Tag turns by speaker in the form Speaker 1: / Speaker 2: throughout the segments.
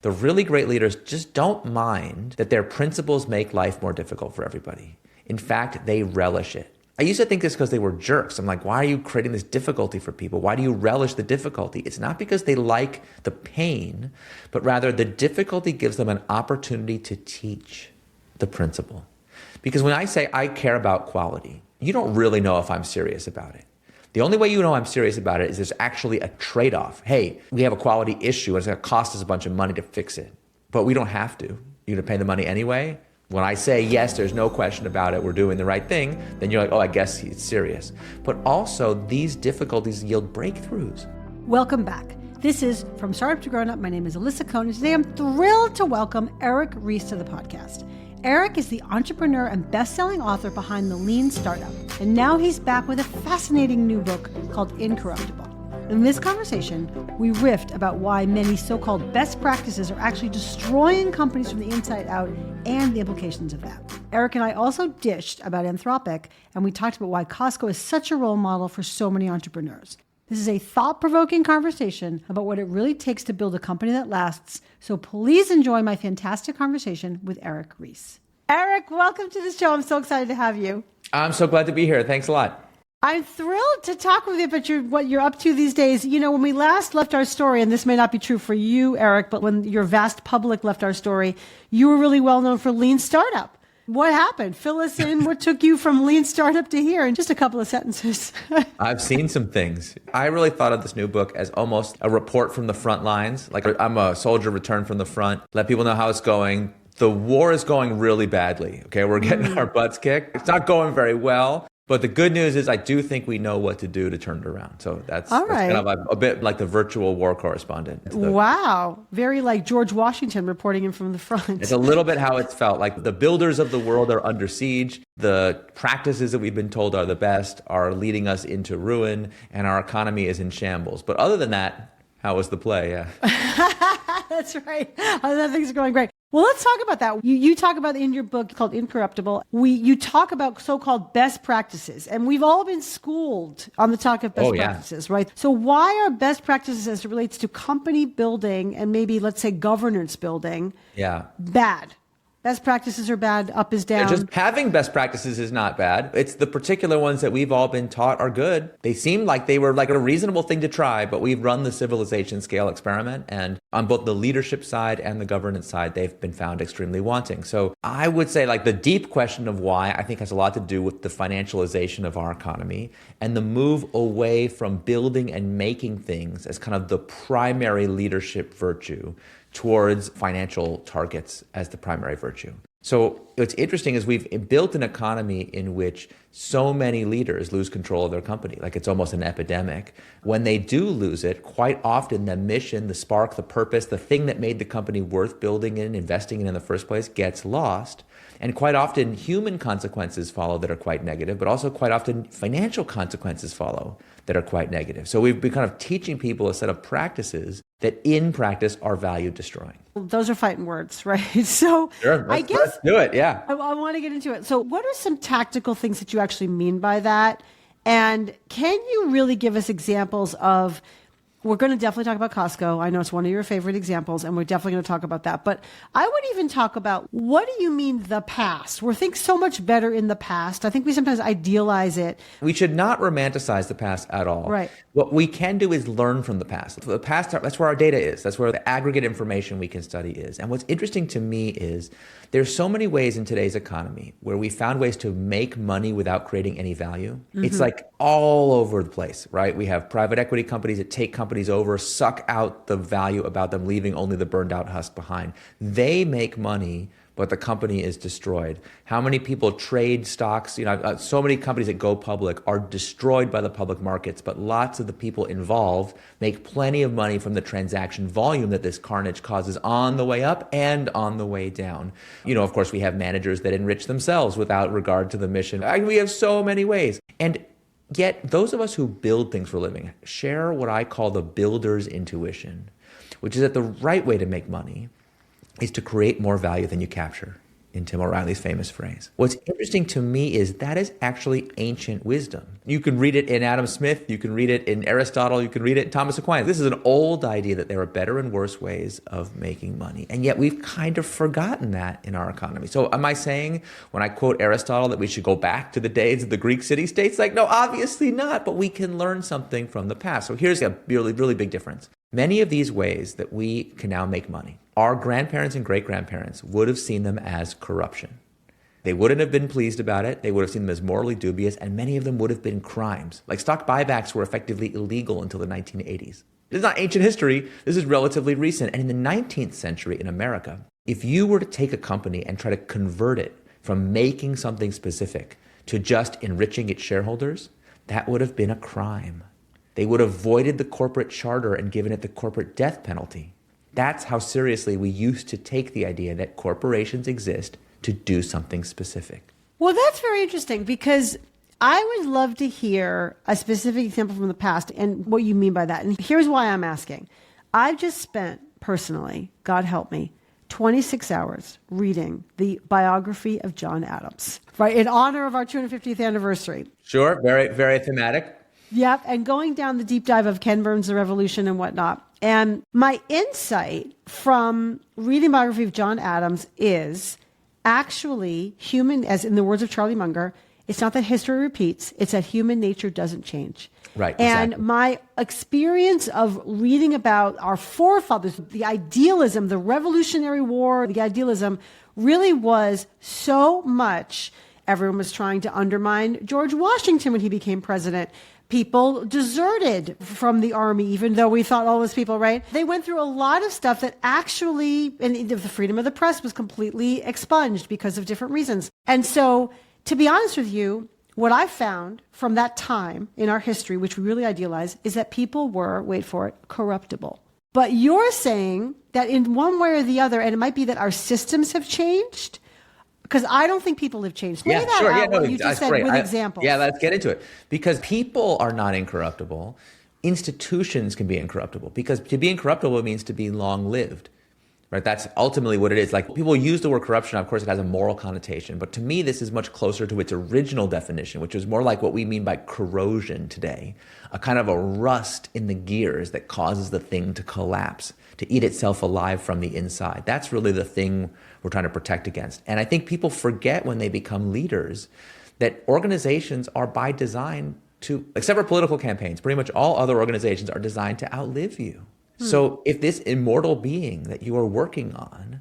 Speaker 1: The really great leaders just don't mind that their principles make life more difficult for everybody. In fact, they relish it. I used to think this because they were jerks. I'm like, why are you creating this difficulty for people? Why do you relish the difficulty? It's not because they like the pain, but rather the difficulty gives them an opportunity to teach the principle. Because when I say I care about quality, you don't really know if I'm serious about it. The only way you know I'm serious about it is there's actually a trade-off. Hey, we have a quality issue and it's going to cost us a bunch of money to fix it. But we don't have to. You're going to pay the money anyway. When I say, yes, there's no question about it, we're doing the right thing, then you're like, oh, I guess he's serious. But also, these difficulties yield breakthroughs.
Speaker 2: Welcome back. This is From Startup to Grown Up. My name is Alisa Cohn, and today I'm thrilled to welcome Eric Ries to the podcast. Eric is the entrepreneur and best-selling author behind The Lean Startup, and now he's back with a fascinating new book called Incorruptible. In this conversation, we riffed about why many so-called best practices are actually destroying companies from the inside out and the implications of that. Eric and I also dished about Anthropic, and we talked about why Costco is such a role model for so many entrepreneurs. This is a thought-provoking conversation about what it really takes to build a company that lasts, so please enjoy my fantastic conversation with Eric Ries. Eric, welcome to the show. I'm so excited to have you.
Speaker 1: I'm so glad to be here. Thanks a lot.
Speaker 2: I'm thrilled to talk with you about what you're up to these days. You know, when we last left our story, and this may not be true for you, Eric, but when your vast public left our story, you were really well known for Lean Startup. What happened? Fill us in. What took you from Lean Startup to here in just a couple of sentences?
Speaker 1: I've seen some things. I really thought of this new book as almost a report from the front lines. Like I'm a soldier returned from the front, let people know how it's going. The war is going really badly. Okay, we're getting our butts kicked. It's not going very well. But the good news is I do think we know what to do to turn it around. So that's kind of a bit like the virtual war correspondent.
Speaker 2: Wow. Very like George Washington reporting in from the front.
Speaker 1: It's a little bit how it's felt. Like the builders of the world are under siege. The practices that we've been told are the best are leading us into ruin. And our economy is in shambles. But other than that, how was the play? Yeah.
Speaker 2: That's right. Other things are going great. Well, let's talk about that. You talk about in your book called Incorruptible, you talk about so-called best practices, and we've all been schooled on the talk of best practices, right? So why are best practices as it relates to company building and maybe, let's say, governance building bad? Best practices are bad, up is down.
Speaker 1: Just having best practices is not bad. It's the particular ones that we've all been taught are good. They seem like they were like a reasonable thing to try, but we've run the civilization scale experiment. And on both the leadership side and the governance side, they've been found extremely wanting. So I would say like the deep question of why I think has a lot to do with the financialization of our economy and the move away from building and making things as kind of the primary leadership virtue towards financial targets as the primary virtue. So what's interesting is we've built an economy in which so many leaders lose control of their company. Like it's almost an epidemic. When they do lose it, quite often the mission, the spark, the purpose, the thing that made the company worth building in, investing in the first place gets lost. And quite often human consequences follow that are quite negative, but also quite often financial consequences follow that are quite negative. So we've been kind of teaching people a set of practices that in practice are value destroying.
Speaker 2: Those are fighting words, right? So
Speaker 1: sure, let's do it, yeah.
Speaker 2: I want to get into it. So what are some tactical things that you actually mean by that? And can you really give us examples of, we're going to definitely talk about Costco. I know it's one of your favorite examples, and we're definitely going to talk about that. But I would even talk about, what do you mean the past? We're thinking so much better in the past. I think we sometimes idealize it.
Speaker 1: We should not romanticize the past at all.
Speaker 2: Right.
Speaker 1: What we can do is learn from the past. The past, that's where our data is. That's where the aggregate information we can study is. And what's interesting to me is there's so many ways in today's economy where we found ways to make money without creating any value. Mm-hmm. It's like all over the place, right? We have private equity companies that take companies over, suck out the value about them, leaving only the burned out husk behind. They make money, but the company is destroyed. How many people trade stocks? So many companies that go public are destroyed by the public markets, but lots of the people involved make plenty of money from the transaction volume that this carnage causes on the way up and on the way down. Of course, we have managers that enrich themselves without regard to the mission. We have so many ways. And yet, those of us who build things for a living share what I call the builder's intuition, which is that the right way to make money is to create more value than you capture. in Tim O'Reilly's famous phrase. What's interesting to me is that is actually ancient wisdom. You can read it in Adam Smith, you can read it in Aristotle, you can read it in Thomas Aquinas. This is an old idea that there are better and worse ways of making money. And yet we've kind of forgotten that in our economy. So am I saying when I quote Aristotle that we should go back to the days of the Greek city-states? Like, no, obviously not, but we can learn something from the past. So here's a really, really big difference. Many of these ways that we can now make money, our grandparents and great-grandparents would have seen them as corruption. They wouldn't have been pleased about it. They would have seen them as morally dubious, and many of them would have been crimes. Like stock buybacks were effectively illegal until the 1980s. This is not ancient history. This is relatively recent. And in the 19th century in America, if you were to take a company and try to convert it from making something specific to just enriching its shareholders, that would have been a crime. They would have voided the corporate charter and given it the corporate death penalty. That's how seriously we used to take the idea that corporations exist to do something specific.
Speaker 2: Well, that's very interesting because I would love to hear a specific example from the past and what you mean by that. And here's why I'm asking. I've just spent personally, God help me, 26 hours reading the biography of John Adams, right, in honor of our 250th anniversary.
Speaker 1: Sure, very, very thematic.
Speaker 2: Yep, and going down the deep dive of Ken Burns' The Revolution and whatnot. And my insight from reading the biography of John Adams is actually human, as in the words of Charlie Munger, it's not that history repeats, it's that human nature doesn't change.
Speaker 1: Right,
Speaker 2: and
Speaker 1: exactly.
Speaker 2: My experience of reading about our forefathers, the idealism, the Revolutionary War, the idealism really was so much. Everyone was trying to undermine George Washington when he became president. People deserted from the army, even though we thought all those people, right? They went through a lot of stuff that actually, and the freedom of the press was completely expunged because of different reasons. And so, to be honest with you, what I found from that time in our history, which we really idealize, is that people were, wait for it, corruptible. But you're saying that in one way or the other, and it might be that our systems have changed, because I don't think people have changed. Lay that out, what you just said with examples.
Speaker 1: Yeah, let's get into it. Because people are not incorruptible. Institutions can be incorruptible. Because to be incorruptible means to be long-lived. Right? That's ultimately what it is. Like people use the word corruption, of course it has a moral connotation, but to me this is much closer to its original definition, which is more like what we mean by corrosion today, a kind of a rust in the gears that causes the thing to collapse, to eat itself alive from the inside. That's really the thing we're trying to protect against. And I think people forget when they become leaders that organizations are by design to, except for political campaigns, pretty much all other organizations are designed to outlive you. So if this immortal being that you are working on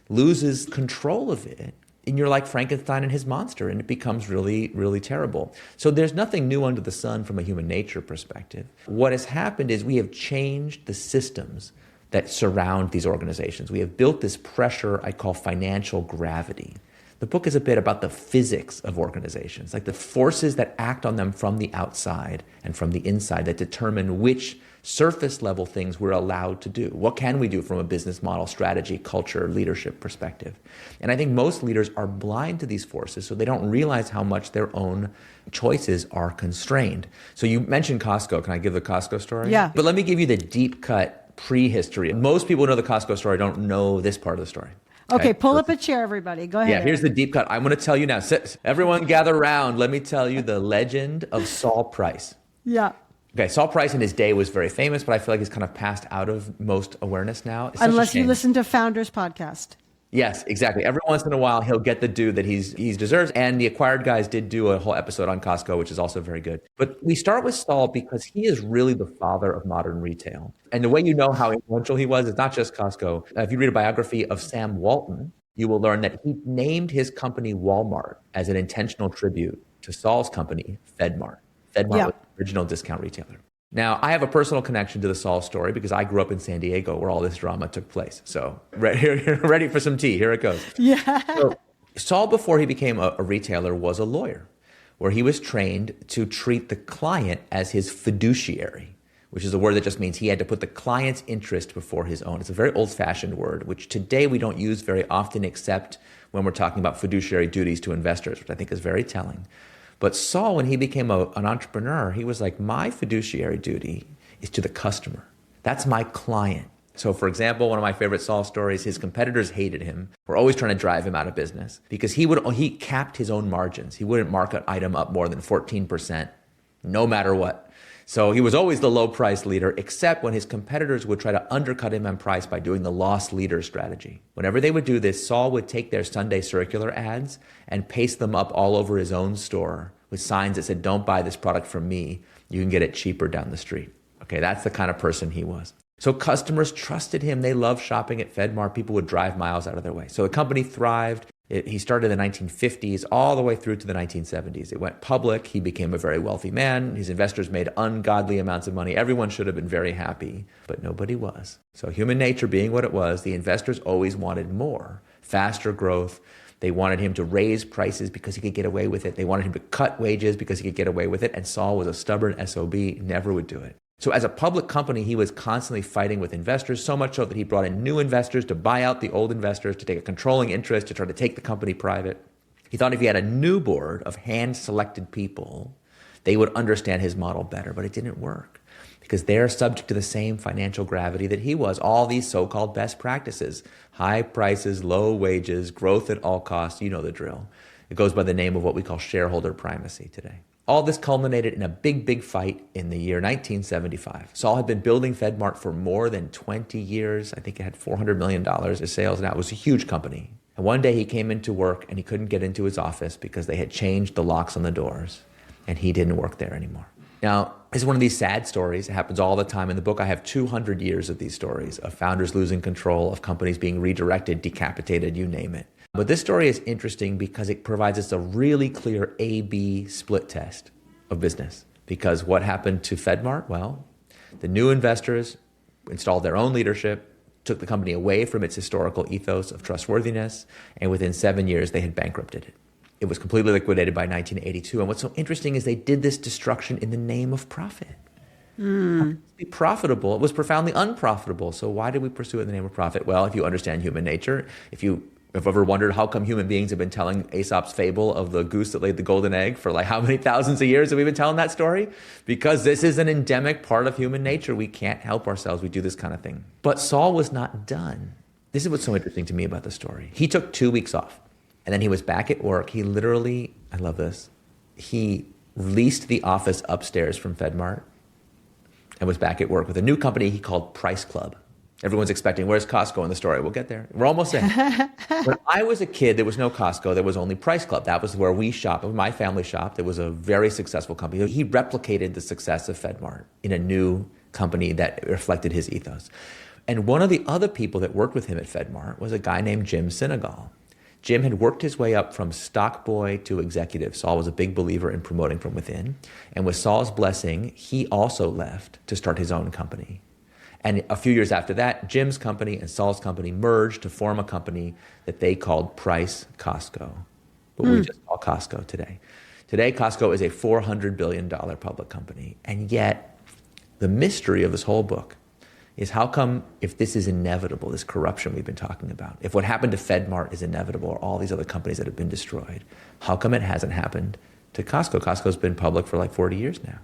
Speaker 1: loses control of it, and you're like Frankenstein and his monster, and it becomes really, really terrible. So there's nothing new under the sun from a human nature perspective. What has happened is we have changed the systems that surround these organizations. We have built this pressure I call financial gravity. The book is a bit about the physics of organizations, like the forces that act on them from the outside and from the inside that determine which surface level things we're allowed to do. What can we do from a business model, strategy, culture, leadership perspective? And I think most leaders are blind to these forces, so they don't realize how much their own choices are constrained. So you mentioned Costco. Can I give the Costco story?
Speaker 2: Yeah.
Speaker 1: But let me give you the deep cut prehistory. Most people who know the Costco story don't know this part of the story.
Speaker 2: Okay, pull up a chair, everybody. Go ahead.
Speaker 1: Yeah, here's the deep cut. I'm going to tell you now. Everyone gather around. Let me tell you the legend of Sol Price.
Speaker 2: Yeah.
Speaker 1: Okay, Sol Price in his day was very famous, but I feel like he's kind of passed out of most awareness now.
Speaker 2: Unless you listen to Founders Podcast.
Speaker 1: Yes, exactly. Every once in a while, he'll get the due that he's deserves. And the Acquired guys did do a whole episode on Costco, which is also very good. But we start with Sol because he is really the father of modern retail. And the way you know how influential he was is not just Costco. If you read a biography of Sam Walton, you will learn that he named his company Walmart as an intentional tribute to Sol's company, FedMart. FedMart was the original discount retailer. Now, I have a personal connection to the Sol story because I grew up in San Diego where all this drama took place. So ready for some tea. Here it goes.
Speaker 2: Yeah.
Speaker 1: So, Sol, before he became a retailer, was a lawyer where he was trained to treat the client as his fiduciary, which is a word that just means he had to put the client's interest before his own. It's a very old-fashioned word, which today we don't use very often except when we're talking about fiduciary duties to investors, which I think is very telling. But Sol, when he became an entrepreneur, he was like, my fiduciary duty is to the customer. That's my client. So for example, one of my favorite Sol stories, his competitors hated him, were always trying to drive him out of business because he capped his own margins. He wouldn't mark an item up more than 14%, no matter what. So he was always the low price leader, except when his competitors would try to undercut him on price by doing the loss leader strategy. Whenever they would do this, Sol would take their Sunday circular ads and paste them up all over his own store with signs that said, "Don't buy this product from me. You can get it cheaper down the street." Okay, that's the kind of person he was. So customers trusted him. They loved shopping at FedMart. People would drive miles out of their way. So the company thrived. He started in the 1950s all the way through to the 1970s. It went public. He became a very wealthy man. His investors made ungodly amounts of money. Everyone should have been very happy, but nobody was. So human nature being what it was, the investors always wanted more, faster growth. They wanted him to raise prices because he could get away with it. They wanted him to cut wages because he could get away with it. And Sol was a stubborn SOB, never would do it. So as a public company, he was constantly fighting with investors, so much so that he brought in new investors to buy out the old investors, to take a controlling interest, to try to take the company private. He thought if he had a new board of hand-selected people, they would understand his model better, but it didn't work because they're subject to the same financial gravity that he was. All these so-called best practices, high prices, low wages, growth at all costs, you know the drill. It goes by the name of what we call shareholder primacy today. All this culminated in a big fight in the year 1975. Sol had been building FedMart for more than 20 years. I think it had $400 million of sales. Now it was a huge company. And one day he came into work and he couldn't get into his office because they had changed the locks on the doors and he didn't work there anymore. Now, this is one of these sad stories. It happens all the time. In the book, I have 200 years of these stories of founders losing control, of companies being redirected, decapitated, you name it. But this story is interesting because it provides us a really clear A-B split test of business. Because what happened to FedMart? Well, the new investors installed their own leadership, took the company away from its historical ethos of trustworthiness, and within 7 years, they had bankrupted it. It was completely liquidated by 1982. And what's so interesting is they did this destruction in the name of profit. To be profitable, it was profoundly unprofitable. So why did we pursue it in the name of profit? Well, if you understand human nature, if you've ever wondered how come human beings have been telling Aesop's fable of the goose that laid the golden egg for like how many thousands of years have we been telling that story? Because this is an endemic part of human nature. We can't help ourselves. We do this kind of thing. But Sol was not done. This is what's so interesting to me about the story. He took 2 weeks off and then he was back at work. He literally, I love this, he leased the office upstairs from FedMart and was back at work with a new company he called Price Club. Everyone's expecting, where's Costco in the story? We'll get there. We're almost there. When I was a kid, there was no Costco. There was only Price Club. That was where we shopped. My family shopped. It was a very successful company. He replicated the success of FedMart in a new company that reflected his ethos. And one of the other people that worked with him at FedMart was a guy named Jim Sinegal. Jim had worked his way up from stock boy to executive. Sol was a big believer in promoting from within. And with Sol's blessing, he also left to start his own company. And a few years after that, Jim's company and Sol's company merged to form a company that they called Price Costco. But we just call Costco today. Today, Costco is a $400 billion public company. And yet, the mystery of this whole book is how come if this is inevitable, this corruption we've been talking about, if what happened to FedMart is inevitable or all these other companies that have been destroyed, how come it hasn't happened to Costco? Costco's been public for like 40 years now.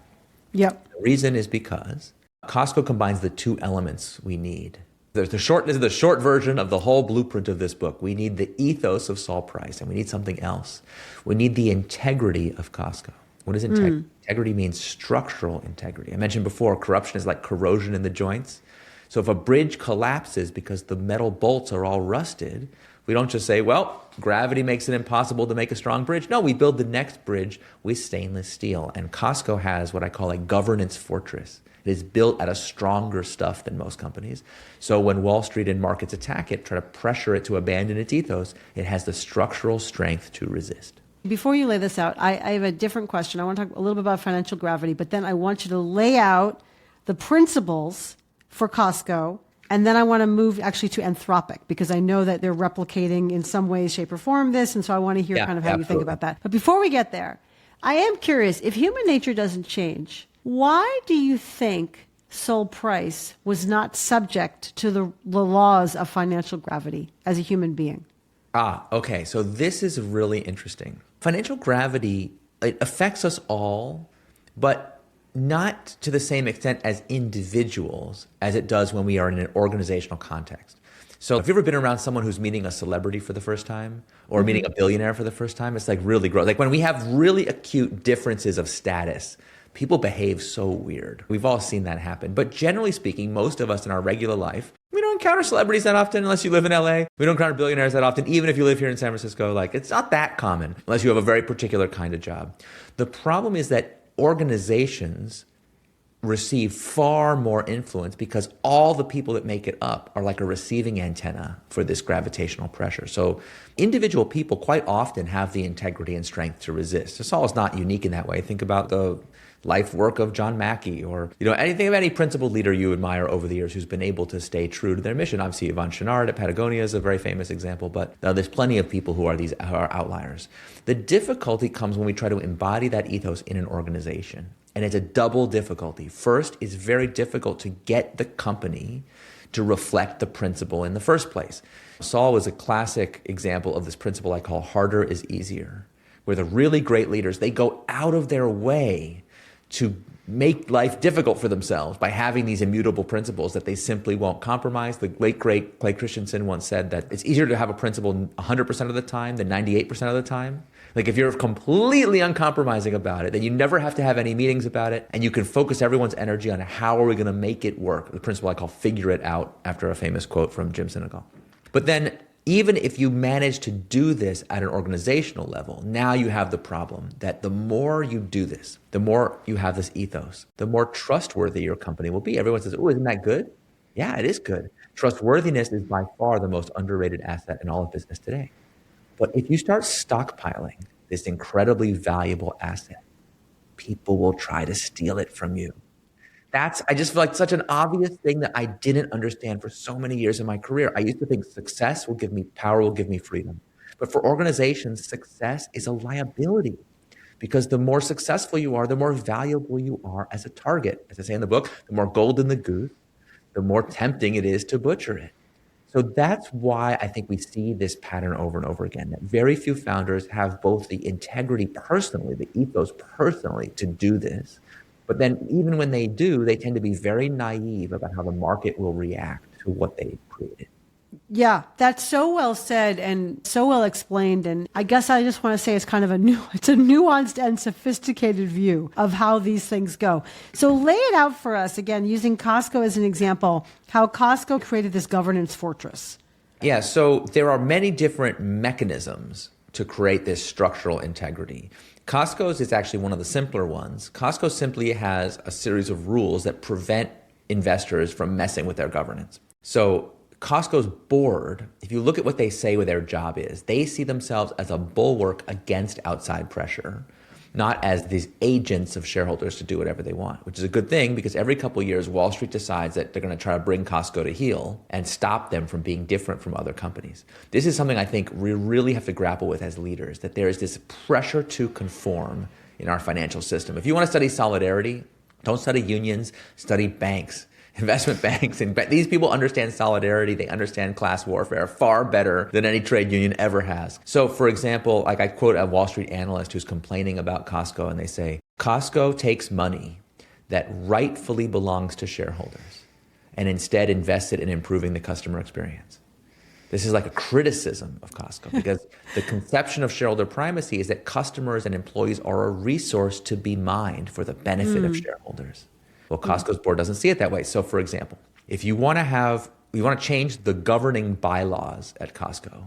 Speaker 2: Yep.
Speaker 1: The reason is because Costco combines the two elements we need. This is the short version of the whole blueprint of this book. We need the ethos of Sol Price, and we need something else. We need the integrity of Costco. What is integrity? Integrity means structural integrity. I mentioned before, corruption is like corrosion in the joints. So if a bridge collapses because the metal bolts are all rusted, we don't just say, well, gravity makes it impossible to make a strong bridge. No, we build the next bridge with stainless steel. And Costco has what I call a governance fortress. It is built out of stronger stuff than most companies. So when Wall Street and markets attack it, try to pressure it to abandon its ethos, it has the structural strength to resist.
Speaker 2: Before you lay this out, I have a different question. I want to talk a little bit about financial gravity, but then I want you to lay out the principles for Costco, and then I want to move actually to Anthropic, because I know that they're replicating in some way, shape, or form this, and so I want to hear kind of how you think about that. But before we get there, I am curious, if human nature doesn't change, why do you think Sol Price was not subject to the laws of financial gravity as a human being?
Speaker 1: Okay. So this is really interesting. Financial gravity, it affects us all, but not to the same extent as individuals as it does when we are in an organizational context. So have you ever been around someone who's meeting a celebrity for the first time or meeting a billionaire for the first time? It's like really gross. Like when we have really acute differences of status, people behave so weird. We've all seen that happen. But generally speaking, most of us in our regular life, we don't encounter celebrities that often unless you live in LA. We don't encounter billionaires that often, even if you live here in San Francisco. Like it's not that common unless you have a very particular kind of job. The problem is that organizations receive far more influence because all the people that make it up are like a receiving antenna for this gravitational pressure. So individual people quite often have the integrity and strength to resist. Sol is not unique in that way. Think about the life work of John Mackey or anything of any principled leader you admire over the years who's been able to stay true to their mission. Obviously, Yvon Chouinard at Patagonia is a very famous example, but there's plenty of people who are outliers. The difficulty comes when we try to embody that ethos in an organization. And it's a double difficulty. First, it's very difficult to get the company to reflect the principle in the first place. Sol was a classic example of this principle I call harder is easier, where the really great leaders, they go out of their way to make life difficult for themselves by having these immutable principles that they simply won't compromise. The late, great Clay Christensen once said that it's easier to have a principle 100% of the time than 98% of the time. Like if you're completely uncompromising about it, then you never have to have any meetings about it, and you can focus everyone's energy on how are we going to make it work. The principle I call figure it out, after a famous quote from Jim Sinegal. But then even if you manage to do this at an organizational level, now you have the problem that the more you do this, the more you have this ethos, the more trustworthy your company will be. Everyone says, oh, isn't that good? Yeah, it is good. Trustworthiness is by far the most underrated asset in all of business today. But if you start stockpiling this incredibly valuable asset, people will try to steal it from you. I just feel like such an obvious thing that I didn't understand for so many years in my career. I used to think success will give me power, will give me freedom. But for organizations, success is a liability because the more successful you are, the more valuable you are as a target. As I say in the book, the more gold in the goose, the more tempting it is to butcher it. So that's why I think we see this pattern over and over again, that very few founders have both the integrity personally, the ethos personally to do this. But then even when they do, they tend to be very naive about how the market will react to what they created.
Speaker 2: Yeah, that's so well said and so well explained. And I guess I just want to say it's kind of it's a nuanced and sophisticated view of how these things go. So lay it out for us again, using Costco as an example, how Costco created this governance fortress.
Speaker 1: Yeah, so there are many different mechanisms to create this structural integrity. Costco's is actually one of the simpler ones. Costco simply has a series of rules that prevent investors from messing with their governance. So Costco's board, if you look at what they say what their job is, they see themselves as a bulwark against outside pressure, not as these agents of shareholders to do whatever they want, which is a good thing because every couple of years, Wall Street decides that they're going to try to bring Costco to heel and stop them from being different from other companies. This is something I think we really have to grapple with as leaders, that there is this pressure to conform in our financial system. If you want to study solidarity, don't study unions, study banks. Investment banks, and these people understand solidarity. They understand class warfare far better than any trade union ever has. So for example, like I quote a Wall Street analyst who's complaining about Costco, and they say, Costco takes money that rightfully belongs to shareholders and instead invests it in improving the customer experience. This is like a criticism of Costco because the conception of shareholder primacy is that customers and employees are a resource to be mined for the benefit of shareholders. Well, Costco's board doesn't see it that way. So for example, if you want to change the governing bylaws at Costco,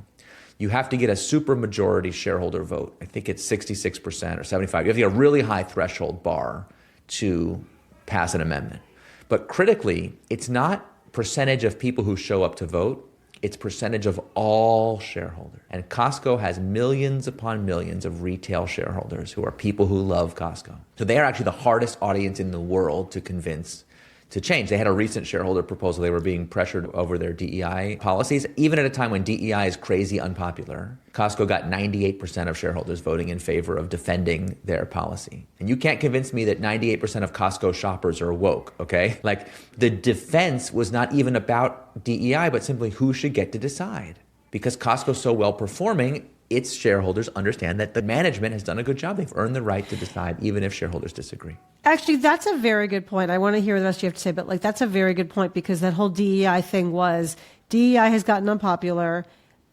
Speaker 1: you have to get a supermajority shareholder vote. I think it's 66% or 75%. You have to get a really high threshold bar to pass an amendment. But critically, it's not percentage of people who show up to vote. It's percentage of all shareholders. And Costco has millions upon millions of retail shareholders who are people who love Costco. So they are actually the hardest audience in the world to convince to change. They had a recent shareholder proposal. They were being pressured over their DEI policies. Even at a time when DEI is crazy unpopular, Costco got 98% of shareholders voting in favor of defending their policy. And you can't convince me that 98% of Costco shoppers are woke, okay? Like the defense was not even about DEI, but simply who should get to decide. Because Costco's so well performing, its shareholders understand that the management has done a good job. They've earned the right to decide, even if shareholders disagree.
Speaker 2: Actually, that's a very good point. I want to hear the rest you have to say, but like that's a very good point because that whole DEI thing was DEI has gotten unpopular,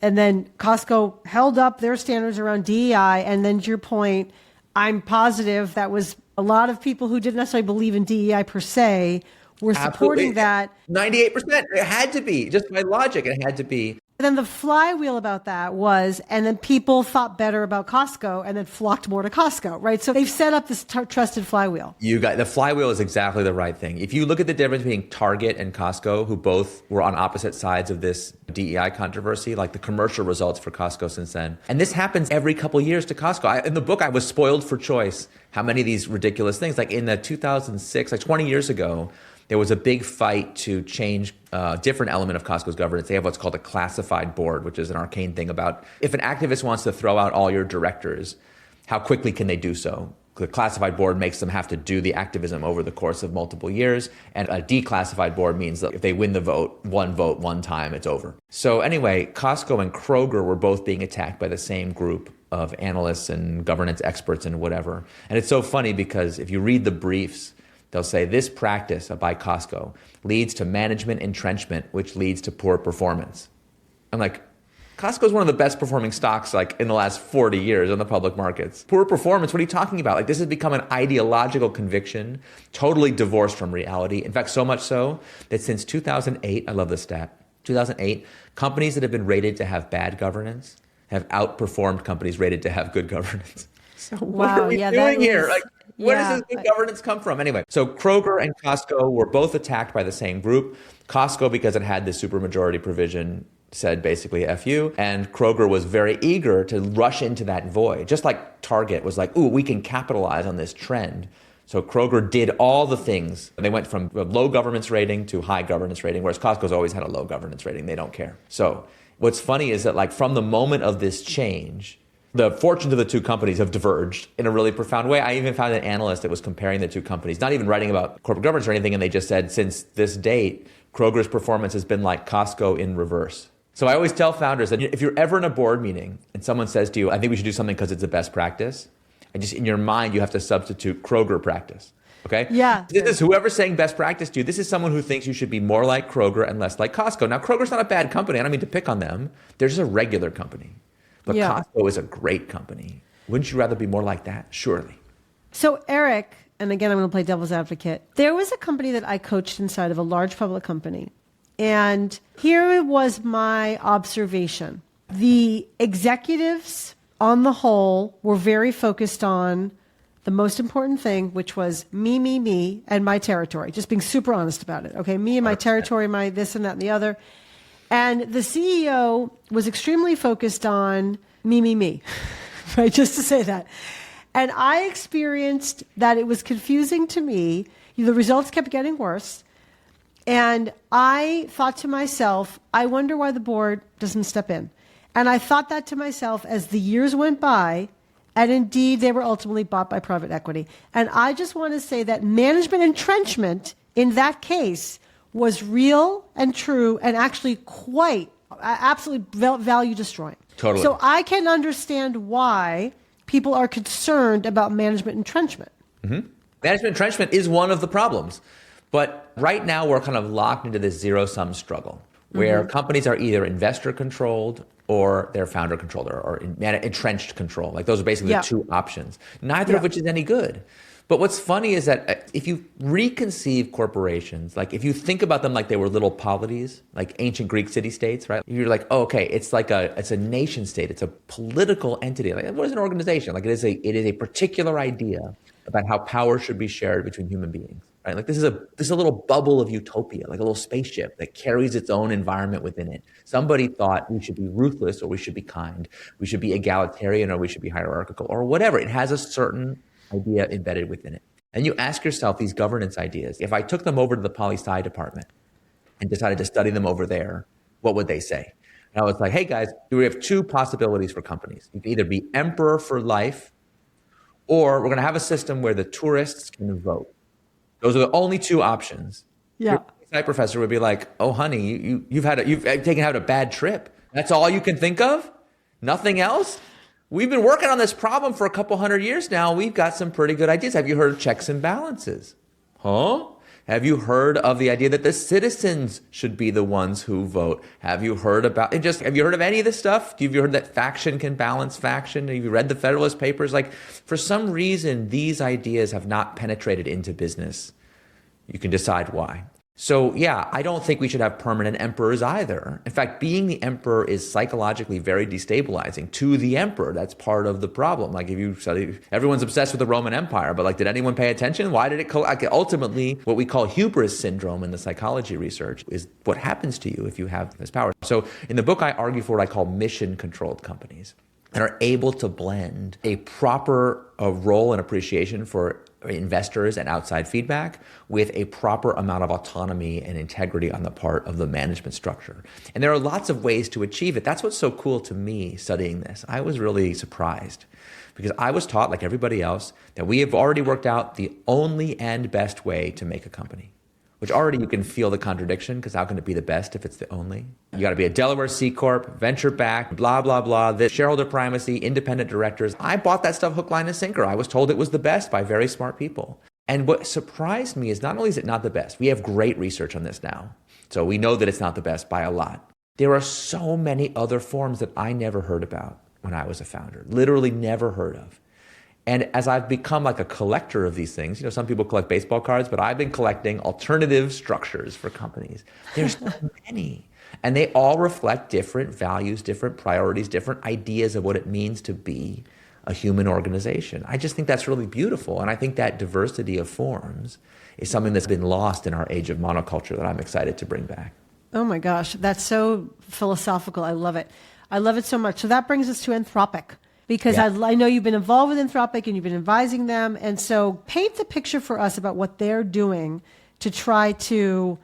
Speaker 2: and then Costco held up their standards around DEI, and then to your point, I'm positive that was a lot of people who didn't necessarily believe in DEI per se were supporting that.
Speaker 1: 98%. It had to be. Just by logic, it had to be.
Speaker 2: And then the flywheel about that was, and then people thought better about Costco and then flocked more to Costco, right? So they've set up this trusted flywheel.
Speaker 1: The flywheel is exactly the right thing. If you look at the difference between Target and Costco, who both were on opposite sides of this DEI controversy, like the commercial results for Costco since then. And this happens every couple of years to Costco. In the book, I was spoiled for choice how many of these ridiculous things, like in the 2006, like 20 years ago, there was a big fight to change a different element of Costco's governance. They have what's called a classified board, which is an arcane thing about if an activist wants to throw out all your directors, how quickly can they do so? The classified board makes them have to do the activism over the course of multiple years. And a declassified board means that if they win the vote, one time, it's over. So anyway, Costco and Kroger were both being attacked by the same group of analysts and governance experts and whatever. And it's so funny because if you read the briefs, they'll say this practice by Costco leads to management entrenchment, which leads to poor performance. I'm like, Costco is one of the best performing stocks like in the last 40 years on the public markets. Poor performance, what are you talking about? Like this has become an ideological conviction, totally divorced from reality. In fact, so much so that since 2008, I love this stat, 2008, companies that have been rated to have bad governance have outperformed companies rated to have good governance. So what are we doing here? Like, where does this good governance come from? Anyway, so Kroger and Costco were both attacked by the same group. Costco, because it had this supermajority provision, said basically F you. And Kroger was very eager to rush into that void. Just like Target was like, ooh, we can capitalize on this trend. So Kroger did all the things. They went from a low governance rating to high governance rating, whereas Costco's always had a low governance rating. They don't care. So what's funny is that like from the moment of this change, the fortunes of the two companies have diverged in a really profound way. I even found an analyst that was comparing the two companies, not even writing about corporate governance or anything, and they just said, since this date, Kroger's performance has been like Costco in reverse. So I always tell founders that if you're ever in a board meeting and someone says to you, I think we should do something because it's the best practice, and just in your mind, you have to substitute Kroger practice. Okay?
Speaker 2: Yeah.
Speaker 1: This is whoever's saying best practice to you. This is someone who thinks you should be more like Kroger and less like Costco. Now, Kroger's not a bad company. I don't mean to pick on them. They're just a regular company. But Costco is a great company. Wouldn't you rather be more like that? Surely.
Speaker 2: So Eric, and again, I'm going to play devil's advocate. There was a company that I coached inside of a large public company. And here was my observation. The executives on the whole were very focused on the most important thing, which was me, and my territory. Just being super honest about it. Okay, me and my territory, my this and that and the other. And the CEO was extremely focused on me, right? Just to say that. And I experienced that it was confusing to me. The results kept getting worse. And I thought to myself, I wonder why the board doesn't step in. And I thought that to myself as the years went by, and indeed they were ultimately bought by private equity. And I just want to say that management entrenchment in that case was real and true and actually quite absolutely value destroying.
Speaker 1: Totally.
Speaker 2: So I can understand why people are concerned about management entrenchment.
Speaker 1: Mm-hmm. Management entrenchment is one of the problems. But right now we're kind of locked into this zero-sum struggle where companies are either investor-controlled or they're founder-controlled or entrenched control. Like those are basically the two options, neither of which is any good. But what's funny is that if you reconceive corporations, like if you think about them like they were little polities, like ancient Greek city-states, right? You're like, oh, okay, it's a nation state. It's a political entity. Like what is an organization? Like it is a particular idea about how power should be shared between human beings, right? Like this is a little bubble of utopia, like a little spaceship that carries its own environment within it. Somebody thought we should be ruthless or we should be kind. We should be egalitarian or we should be hierarchical or whatever. It has a certain idea embedded within it. And you ask yourself these governance ideas, if I took them over to the poli-sci department and decided to study them over there, what would they say? And I was like, hey guys, we have two possibilities for companies. You can either be emperor for life, or we're going to have a system where the tourists can vote. Those are the only two options.
Speaker 2: Yeah.
Speaker 1: Your poli-sci professor would be like, oh honey, you've taken out a bad trip. That's all you can think of? Nothing else? We've been working on this problem for a couple hundred years now. We've got some pretty good ideas. Have you heard of checks and balances? Huh? Have you heard of the idea that the citizens should be the ones who vote? Have you heard about have you heard of any of this stuff? Have you heard that faction can balance faction? Have you read the Federalist Papers? Like, for some reason, these ideas have not penetrated into business. You can decide why. So yeah, I don't think we should have permanent emperors either. In fact, being the emperor is psychologically very destabilizing to the emperor. That's part of the problem. Like, if you study, everyone's obsessed with the Roman Empire, but like, did anyone pay attention? Why did it ultimately, what we call hubris syndrome in the psychology research is what happens to you if you have this power. So in the book, I argue for what I call mission-controlled companies that are able to blend a proper role and appreciation for investors and outside feedback with a proper amount of autonomy and integrity on the part of the management structure. And there are lots of ways to achieve it. That's what's so cool to me studying this. I was really surprised because I was taught, like everybody else, that we have already worked out the only and best way to make a company, which already you can feel the contradiction, because how can it be the best if it's the only? You got to be a Delaware C Corp, venture backed, blah, blah, blah, the shareholder primacy, independent directors. I bought that stuff hook, line, and sinker. I was told it was the best by very smart people. And what surprised me is not only is it not the best, we have great research on this now. So we know that it's not the best by a lot. There are so many other forms that I never heard about when I was a founder, literally never heard of. And as I've become like a collector of these things, some people collect baseball cards, but I've been collecting alternative structures for companies. There's so many. And they all reflect different values, different priorities, different ideas of what it means to be a human organization. I just think that's really beautiful. And I think that diversity of forms is something that's been lost in our age of monoculture that I'm excited to bring back.
Speaker 2: Oh my gosh, that's so philosophical. I love it. I love it so much. So that brings us to Anthropic. Because yeah. I know you've been involved with Anthropic and you've been advising them. And so paint the picture for us about what they're doing to try to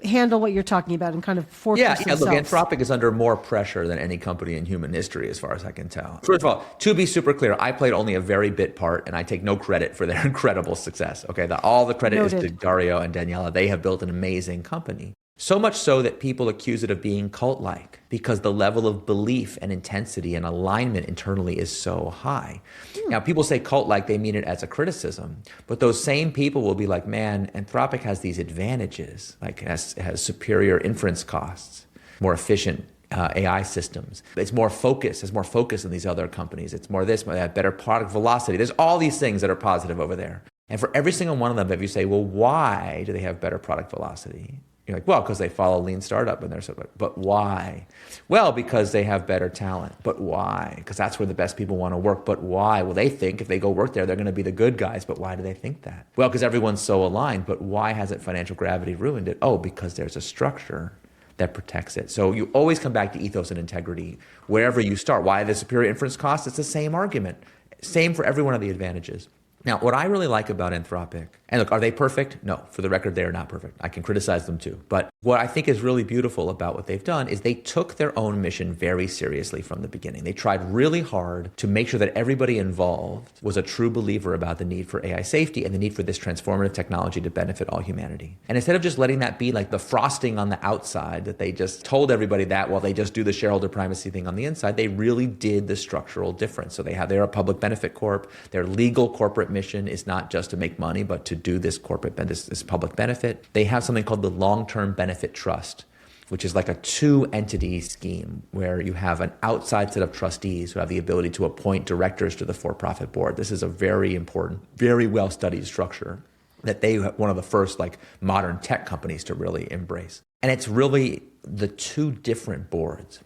Speaker 2: handle what you're talking about and kind of fortress themselves.
Speaker 1: Look, Anthropic is under more pressure than any company in human history, as far as I can tell. First of all, to be super clear, I played only a very bit part, and I take no credit for their incredible success. Okay, all the credit is to Dario and Daniela. They have built an amazing company. So much so that people accuse it of being cult-like because the level of belief and intensity and alignment internally is so high. Now, people say cult-like, they mean it as a criticism, but those same people will be like, man, Anthropic has these advantages, like it has superior inference costs, more efficient AI systems. It's more focused, has more focus than these other companies. It's more this, they have better product velocity. There's all these things that are positive over there. And for every single one of them, if you say, well, why do they have better product velocity? You're like, well, because they follow lean startup, and they're so, but why? Well, because they have better talent. But why? Because that's where the best people want to work. But why? Well, they think if they go work there, they're going to be the good guys. But why do they think that? Well, because everyone's so aligned. But why hasn't financial gravity ruined it? Oh, because there's a structure that protects it. So you always come back to ethos and integrity wherever you start. Why the superior inference cost? It's the same argument. Same for every one of the advantages. Now, what I really like about Anthropic, and look, are they perfect? No, for the record, they are not perfect. I can criticize them too. But what I think is really beautiful about what they've done is they took their own mission very seriously from the beginning. They tried really hard to make sure that everybody involved was a true believer about the need for AI safety and the need for this transformative technology to benefit all humanity. And instead of just letting that be like the frosting on the outside, that they just told everybody that while they just do the shareholder primacy thing on the inside, they really did the structural difference. So they're a public benefit corp. Their legal corporate mission is not just to make money, but to do this this public benefit. They have something called the long-term benefit trust, which is like a two-entity scheme where you have an outside set of trustees who have the ability to appoint directors to the for-profit board. This is a very important, very well-studied structure that they were one of the first like modern tech companies to really embrace. And it's really the two different boards.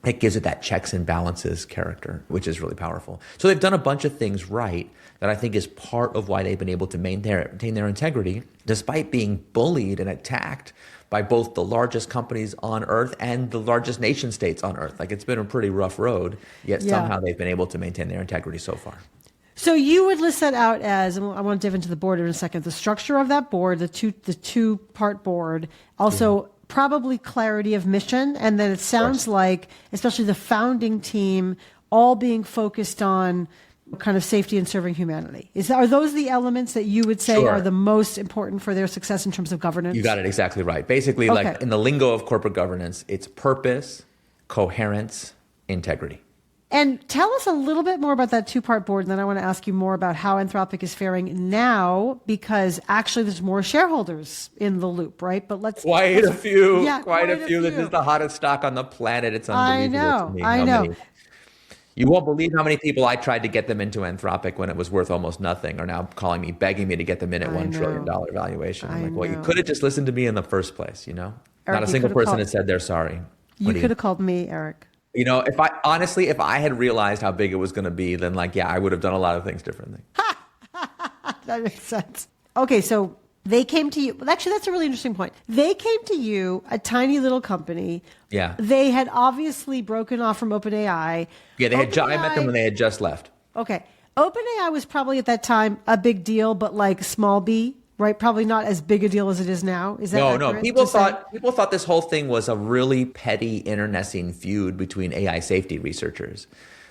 Speaker 1: It gives it that checks and balances character, which is really powerful. So they've done a bunch of things right that I think is part of why they've been able to maintain their integrity, despite being bullied and attacked by both the largest companies on earth and the largest nation states on earth. Like, it's been a pretty rough road, yet somehow they've been able to maintain their integrity so far.
Speaker 2: So you would list that out as, and I want to dive into the board in a second, the structure of that board, the two-part board, also probably clarity of mission, and then it sounds like, especially the founding team, all being focused on kind of safety and serving humanity. Are those the elements that you would say are the most important for their success in terms of governance? You
Speaker 1: got it exactly right. Basically, like in the lingo of corporate governance, it's purpose, coherence, integrity.
Speaker 2: And tell us a little bit more about that two-part board, and then I want to ask you more about how Anthropic is faring now, because actually there's more shareholders in the loop, right? But
Speaker 1: quite a few.
Speaker 2: Yeah,
Speaker 1: quite a few. This is the hottest stock on the planet. It's unbelievable to me.
Speaker 2: I know.
Speaker 1: You won't believe how many people I tried to get them into Anthropic when it was worth almost nothing are now calling me, begging me to get them in at $1 trillion valuation. I'm like, well, you could have just listened to me in the first place, Eric, not a single person has said they're sorry.
Speaker 2: You could have called me, Eric.
Speaker 1: If I had realized how big it was going to be, then I would have done a lot of things differently.
Speaker 2: That makes sense. Okay, so they came to you. Well, actually, that's a really interesting point. They came to you, a tiny little company.
Speaker 1: Yeah.
Speaker 2: They had obviously broken off from OpenAI.
Speaker 1: Yeah, I met them when they had just left.
Speaker 2: Okay. OpenAI was probably at that time a big deal, but small b, right? Probably not as big a deal as it is now. Is that accurate?
Speaker 1: No. People thought this whole thing was a really petty internecine feud between AI safety researchers,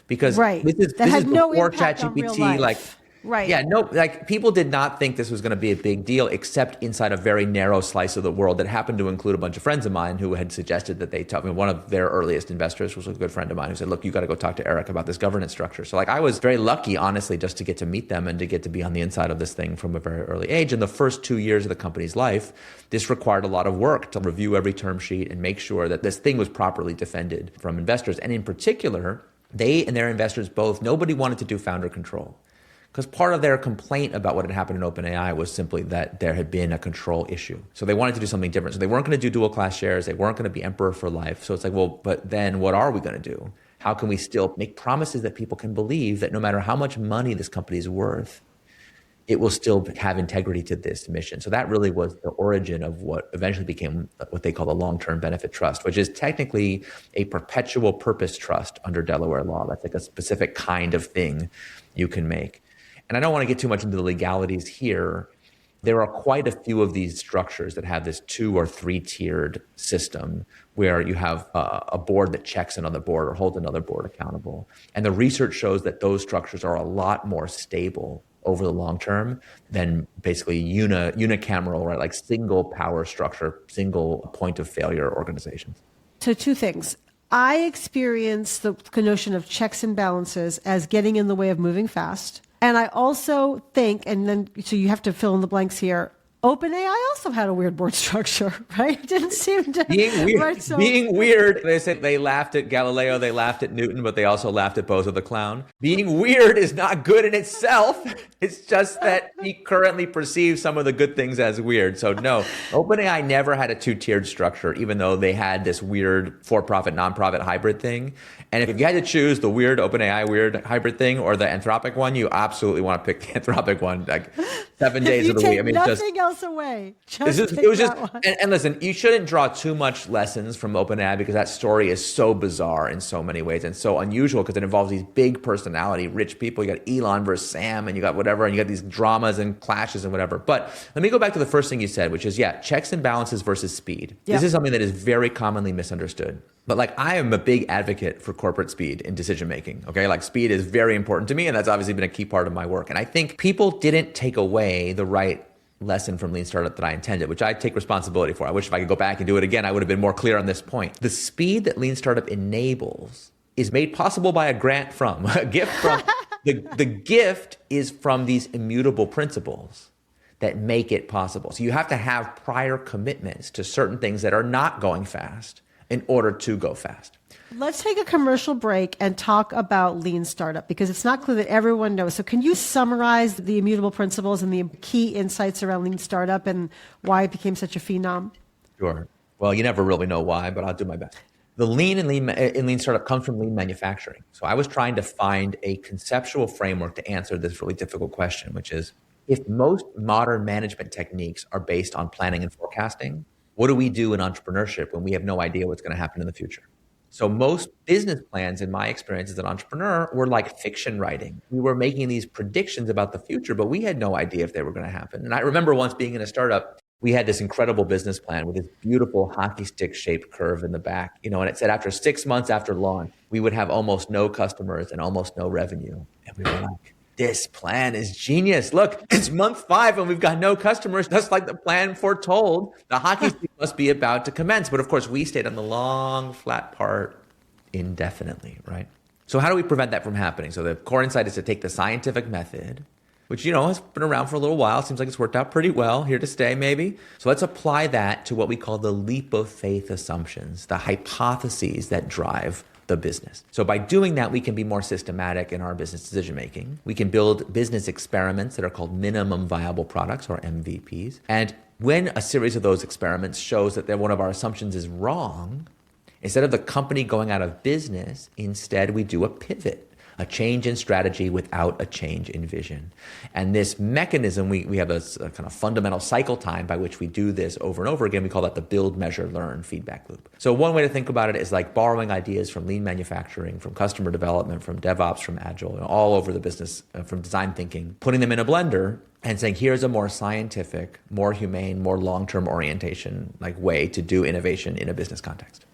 Speaker 1: because this is before ChatGPT.
Speaker 2: Right.
Speaker 1: Yeah, no, people did not think this was going to be a big deal, except inside a very narrow slice of the world that happened to include a bunch of friends of mine who had suggested that they talk. One of their earliest investors was a good friend of mine who said, look, you got to go talk to Eric about this governance structure. So I was very lucky, honestly, just to get to meet them and to get to be on the inside of this thing from a very early age. In the first 2 years of the company's life, this required a lot of work to review every term sheet and make sure that this thing was properly defended from investors. And in particular, they and their investors both, nobody wanted to do founder control. Because part of their complaint about what had happened in OpenAI was simply that there had been a control issue. So they wanted to do something different. So they weren't going to do dual class shares. They weren't going to be emperor for life. So it's but then what are we going to do? How can we still make promises that people can believe that no matter how much money this company is worth, it will still have integrity to this mission? So that really was the origin of what eventually became what they call the long-term benefit trust, which is technically a perpetual purpose trust under Delaware law. That's a specific kind of thing you can make. And I don't want to get too much into the legalities here. There are quite a few of these structures that have this 2 or 3 tiered system where you have a board that checks another board or holds another board accountable. And the research shows that those structures are a lot more stable over the long term than basically unicameral, right? Single power structure, single point of failure organizations.
Speaker 2: So 2 things. I experience the notion of checks and balances as getting in the way of moving fast. And I also think, so you have to fill in the blanks here, OpenAI also had a weird board structure, right? It didn't seem to...
Speaker 1: Being weird.
Speaker 2: Right,
Speaker 1: Being weird. They said they laughed at Galileo, they laughed at Newton, but they also laughed at Bozo the Clown. Being weird is not good in itself. It's just that he currently perceives some of the good things as weird. So no, OpenAI never had a 2-tiered structure, even though they had this weird for-profit, non-profit hybrid thing. And if you had to choose the weird OpenAI weird hybrid thing or the Anthropic one, you absolutely want to pick the Anthropic one. 7 days of the week.
Speaker 2: Nothing else away.
Speaker 1: And listen, you shouldn't draw too much lessons from OpenAI because that story is so bizarre in so many ways and so unusual because it involves these big personality, rich people. You got Elon versus Sam and you got whatever, and you got these dramas and clashes and whatever. But let me go back to the first thing you said, which is, checks and balances versus speed. Yep. This is something that is very commonly misunderstood. But I am a big advocate for corporate speed in decision making. Okay, speed is very important to me, and that's obviously been a key part of my work. And I think people didn't take away the right lesson from Lean Startup that I intended, which I take responsibility for. I wish if I could go back and do it again, I would have been more clear on this point. The speed that Lean Startup enables is made possible by a grant from, a gift from. The gift is from these immutable principles that make it possible. So you have to have prior commitments to certain things that are not going fast in order to go fast.
Speaker 2: Let's take a commercial break and talk about Lean Startup because it's not clear that everyone knows. So can you summarize the immutable principles and the key insights around Lean Startup and why it became such a phenom?
Speaker 1: Sure. Well, you never really know why, but I'll do my best. The lean in Lean Startup comes from lean manufacturing. So I was trying to find a conceptual framework to answer this really difficult question, which is, if most modern management techniques are based on planning and forecasting, what do we do in entrepreneurship when we have no idea what's going to happen in the future? So most business plans, in my experience as an entrepreneur, were like fiction writing. We were making these predictions about the future, but we had no idea if they were going to happen. And I remember once being in a startup, we had this incredible business plan with this beautiful hockey stick shaped curve in the back, and it said after 6 months after launch, we would have almost no customers and almost no revenue. And we were like, this plan is genius. Look, it's month 5 and we've got no customers, just like the plan foretold. The hockey stick must be about to commence. But of course, we stayed on the long, flat part indefinitely, right? So how do we prevent that from happening? So the core insight is to take the scientific method, which, has been around for a little while. Seems like it's worked out pretty well, here to stay maybe. So let's apply that to what we call the leap of faith assumptions, the hypotheses that drive the business. So by doing that, we can be more systematic in our business decision making. We can build business experiments that are called minimum viable products, or MVPs. And when a series of those experiments shows that one of our assumptions is wrong, instead of the company going out of business, instead we do a pivot, a change in strategy without a change in vision. And this mechanism, we have a kind of fundamental cycle time by which we do this over and over again. We call that the build, measure, learn feedback loop. So one way to think about it is like borrowing ideas from lean manufacturing, from customer development, from DevOps, from Agile, all over the business, from design thinking, putting them in a blender and saying, here's a more scientific, more humane, more long-term orientation way to do innovation in a business context.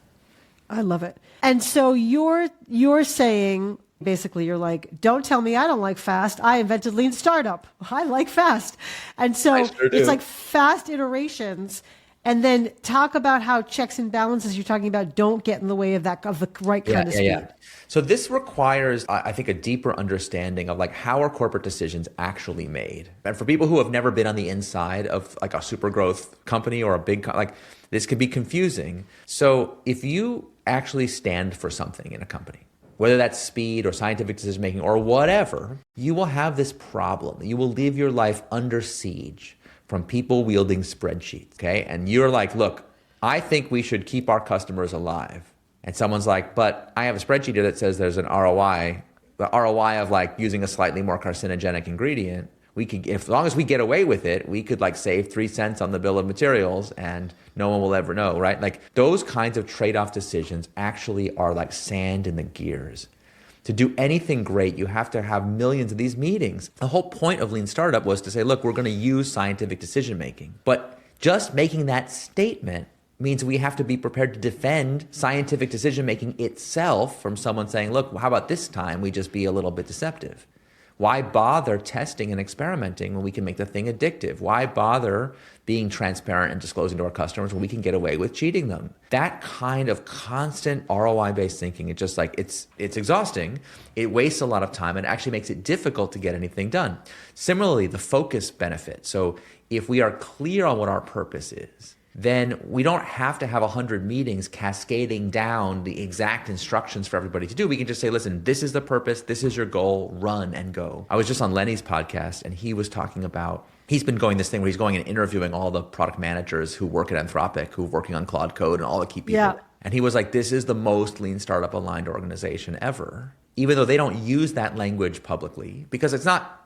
Speaker 2: I love it. And so you're saying, basically, you're like, don't tell me I don't like fast. I invented lean startup. I like fast. And so it's like fast iterations. And then talk about how checks and balances you're talking about don't get in the way of the right kind of speed. Yeah.
Speaker 1: So this requires, I think, a deeper understanding of how are corporate decisions actually made. And for people who have never been on the inside of a super growth company or a big, this can be confusing. So if you actually stand for something in a company, whether that's speed or scientific decision making or whatever, you will have this problem. You will live your life under siege from people wielding spreadsheets, okay? And you're like, look, I think we should keep our customers alive. And someone's like, but I have a spreadsheet here that says there's an ROI. The ROI of using a slightly more carcinogenic ingredient, we could, as long as we get away with it, we could save 3 cents on the bill of materials and no one will ever know, right? Those kinds of trade-off decisions actually are like sand in the gears. To do anything great, you have to have millions of these meetings. The whole point of Lean Startup was to say, look, we're going to use scientific decision making. But just making that statement means we have to be prepared to defend scientific decision making itself from someone saying, look, how about this time we just be a little bit deceptive? Why bother testing and experimenting when we can make the thing addictive? Why bother being transparent and disclosing to our customers when we can get away with cheating them? That kind of constant ROI-based thinking, it's just it's exhausting. It wastes a lot of time and actually makes it difficult to get anything done. Similarly, the focus benefit. So if we are clear on what our purpose is, then we don't have to have 100 meetings cascading down the exact instructions for everybody to do. We can just say, listen, this is the purpose, this is your goal, run and go. I was just on Lenny's podcast and he was talking about, he's been going this thing where he's going and interviewing all the product managers who work at Anthropic, who are working on Claude Code and all the key people. Yeah. And he was like, this is the most lean startup aligned organization ever, even though they don't use that language publicly because it's not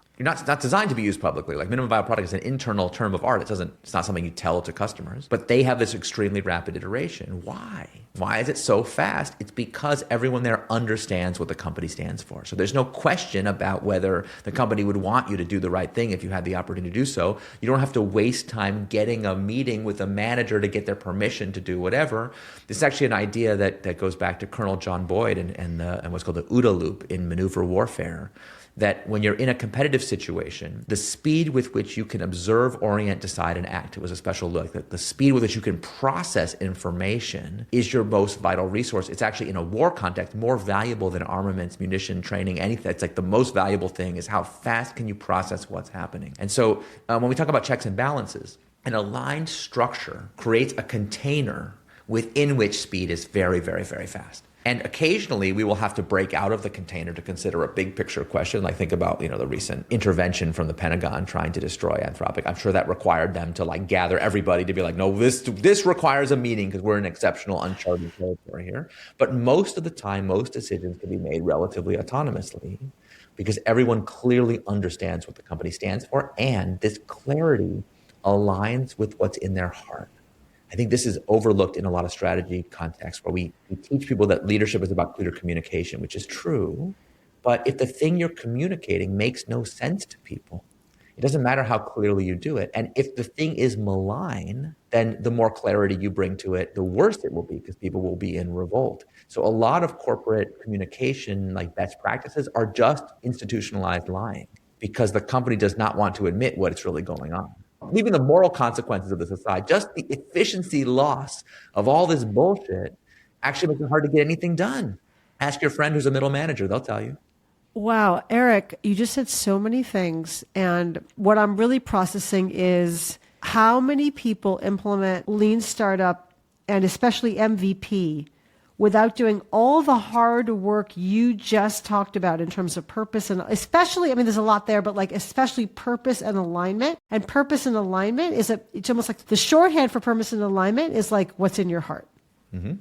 Speaker 1: designed to be used publicly. Minimum viable product is an internal term of art. It's not something you tell to customers. But they have this extremely rapid iteration. Why? Why is it so fast? It's because everyone there understands what the company stands for. So there's no question about whether the company would want you to do the right thing if you had the opportunity to do so. You don't have to waste time getting a meeting with a manager to get their permission to do whatever. This is actually an idea that goes back to Colonel John Boyd and what's called the OODA loop in maneuver warfare. That when you're in a competitive situation, the speed with which you can observe, orient, decide, and act, it was a special look, that the speed with which you can process information is your most vital resource. It's actually, in a war context, more valuable than armaments, munition, training, anything. It's the most valuable thing is how fast can you process what's happening. And so when we talk about checks and balances, an aligned structure creates a container within which speed is very, very, very fast. And occasionally we will have to break out of the container to consider a big picture question. Think about, the recent intervention from the Pentagon trying to destroy Anthropic. I'm sure that required them to gather everybody to be like, no, this requires a meeting because we're in exceptional uncharted territory here. But most of the time, most decisions can be made relatively autonomously because everyone clearly understands what the company stands for. And this clarity aligns with what's in their heart. I think this is overlooked in a lot of strategy contexts where we teach people that leadership is about clear communication, which is true. But if the thing you're communicating makes no sense to people, it doesn't matter how clearly you do it. And if the thing is malign, then the more clarity you bring to it, the worse it will be because people will be in revolt. So a lot of corporate communication, best practices, are just institutionalized lying because the company does not want to admit what's really going on. Leaving the moral consequences of this aside, just the efficiency loss of all this bullshit actually makes it hard to get anything done. Ask your friend who's a middle manager. They'll tell you.
Speaker 2: Wow, Eric, you just said so many things. And what I'm really processing is how many people implement lean startup and especially MVP without doing all the hard work you just talked about in terms of purpose and especially, I mean, there's a lot there, but like especially purpose and alignment. And purpose and alignment it's almost like the shorthand for purpose and alignment is like what's in your heart. Mm-hmm.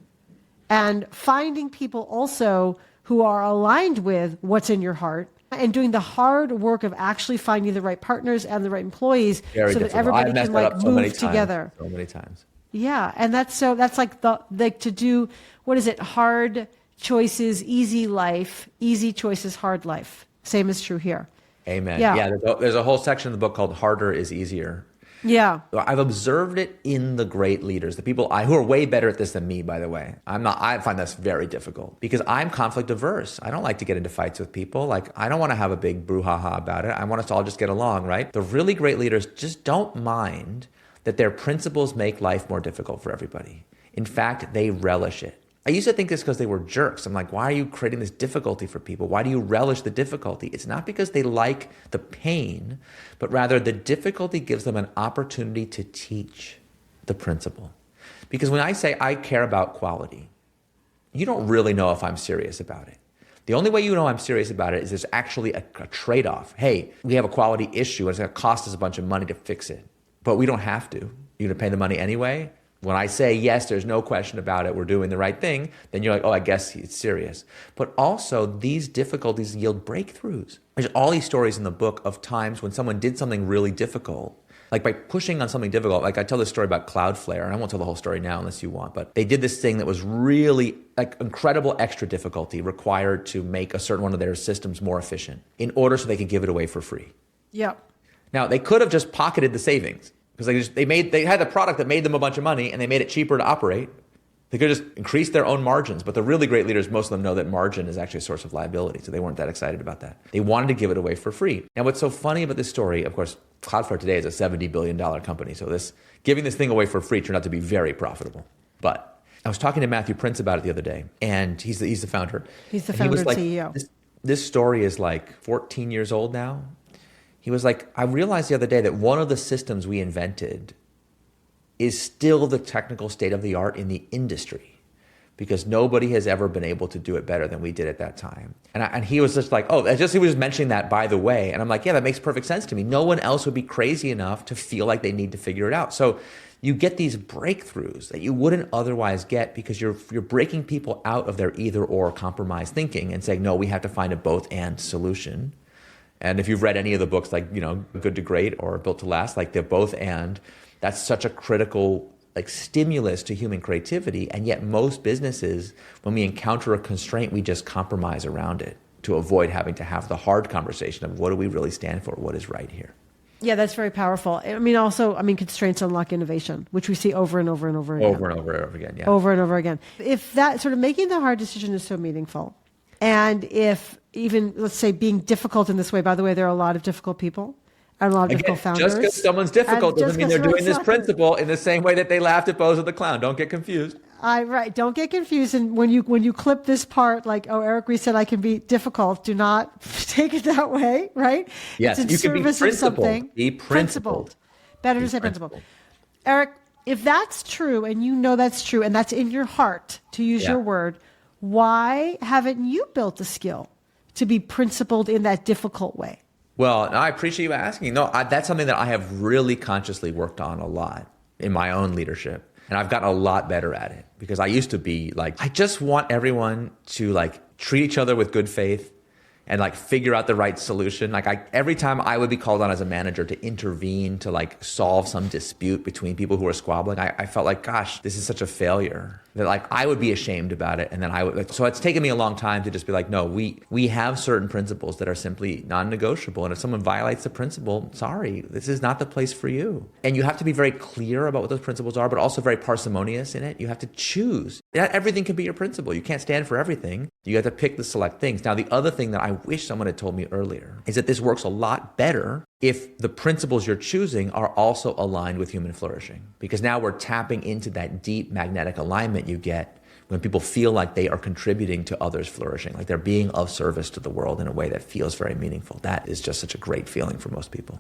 Speaker 2: And finding people also who are aligned with what's in your heart and doing the hard work of actually finding the right partners and the right employees that everybody can like move together.
Speaker 1: So many times.
Speaker 2: Yeah. And that's like to do, what is it? Hard choices, easy life, easy choices, hard life. Same is true here.
Speaker 1: Amen. Yeah. There's a whole section of the book called Harder is Easier.
Speaker 2: Yeah.
Speaker 1: I've observed it in the great leaders, the people who are way better at this than me, by the way. I find this very difficult because I'm conflict averse. I don't like to get into fights with people. Like, I don't want to have a big brouhaha about it. I want us to all just get along, right? The really great leaders just don't mind that their principles make life more difficult for everybody. In fact, they relish it. I used to think this because they were jerks. I'm like, why are you creating this difficulty for people? Why do you relish the difficulty? It's not because they like the pain, but rather the difficulty gives them an opportunity to teach the principle. Because when I say I care about quality, you don't really know if I'm serious about it. The only way you know I'm serious about it is there's actually a trade-off. Hey, we have a quality issue and it's going to cost us a bunch of money to fix it, but we don't have to. You're going to pay the money anyway. When I say, yes, there's no question about it, we're doing the right thing, then you're like, oh, I guess it's serious. But also, these difficulties yield breakthroughs. There's all these stories in the book of times when someone did something really difficult, like by pushing on something difficult. Like I tell this story about Cloudflare, and I won't tell the whole story now unless you want, but they did this thing that was really like incredible extra difficulty required to make a certain one of their systems more efficient in order so they could give it away for free.
Speaker 2: Yeah.
Speaker 1: Now, they could have just pocketed the savings. Because they had a product that made them a bunch of money and they made it cheaper to operate. They could just increase their own margins. But the really great leaders, most of them know that margin is actually a source of liability. So they weren't that excited about that. They wanted to give it away for free. Now, what's so funny about this story, of course, Cloudflare today is a $70 billion company. So giving this thing away for free turned out to be very profitable. But I was talking to Matthew Prince about it the other day, and he's the founder.
Speaker 2: He's the founder and
Speaker 1: like,
Speaker 2: CEO.
Speaker 1: This story is like 14 years old now. He was like, I realized the other day that one of the systems we invented is still the technical state of the art in the industry because nobody has ever been able to do it better than we did at that time. And he was just like, he was just mentioning that by the way. And I'm like, yeah, that makes perfect sense to me. No one else would be crazy enough to feel like they need to figure it out. So you get these breakthroughs that you wouldn't otherwise get because you're breaking people out of their either or compromise thinking and saying, no, we have to find a both and solution. And if you've read any of the books like, Good to Great or Built to Last, like they're both and, that's such a critical like stimulus to human creativity. And yet most businesses, when we encounter a constraint, we just compromise around it to avoid having to have the hard conversation of what do we really stand for? What is right here?
Speaker 2: Yeah, that's very powerful. Constraints unlock innovation, which we see over and over and over again.
Speaker 1: Over and over and over again, yeah.
Speaker 2: Over and over again. If that sort of making the hard decision is so meaningful, and if even, let's say, being difficult in this way, by the way, there are a lot of difficult people and a lot of difficult founders.
Speaker 1: Just because someone's difficult doesn't mean they're doing this principle in the same way that they laughed at Bozo the Clown. Don't get confused.
Speaker 2: Right. Don't get confused. And when you clip this part, like, Eric Ries said, I can be difficult. Do not take it that way, right?
Speaker 1: Yes,
Speaker 2: it's in
Speaker 1: you can be principled. Be
Speaker 2: principled. Better to say principled. Eric, if that's true, and you know that's true, and that's in your heart, to use your word, why haven't you built the skill to be principled in that difficult way?
Speaker 1: Well, I appreciate you asking. No, that's something that I have really consciously worked on a lot in my own leadership. And I've gotten a lot better at it because I used to be like, I just want everyone to like treat each other with good faith and like figure out the right solution. Like every time I would be called on as a manager to intervene, to like solve some dispute between people who are squabbling, I felt like, gosh, this is such a failure that like I would be ashamed about it. And then I would like, so it's taken me a long time to just be like, no, we have certain principles that are simply non-negotiable. And if someone violates the principle, sorry, this is not the place for you. And you have to be very clear about what those principles are, but also very parsimonious in it. You have to choose. Not everything can be your principle. You can't stand for everything. You have to pick the select things. Now, the other thing that I wish someone had told me earlier is that this works a lot better if the principles you're choosing are also aligned with human flourishing. Because now we're tapping into that deep magnetic alignment you get when people feel like they are contributing to others flourishing, like they're being of service to the world in a way that feels very meaningful. That is just such a great feeling for most people.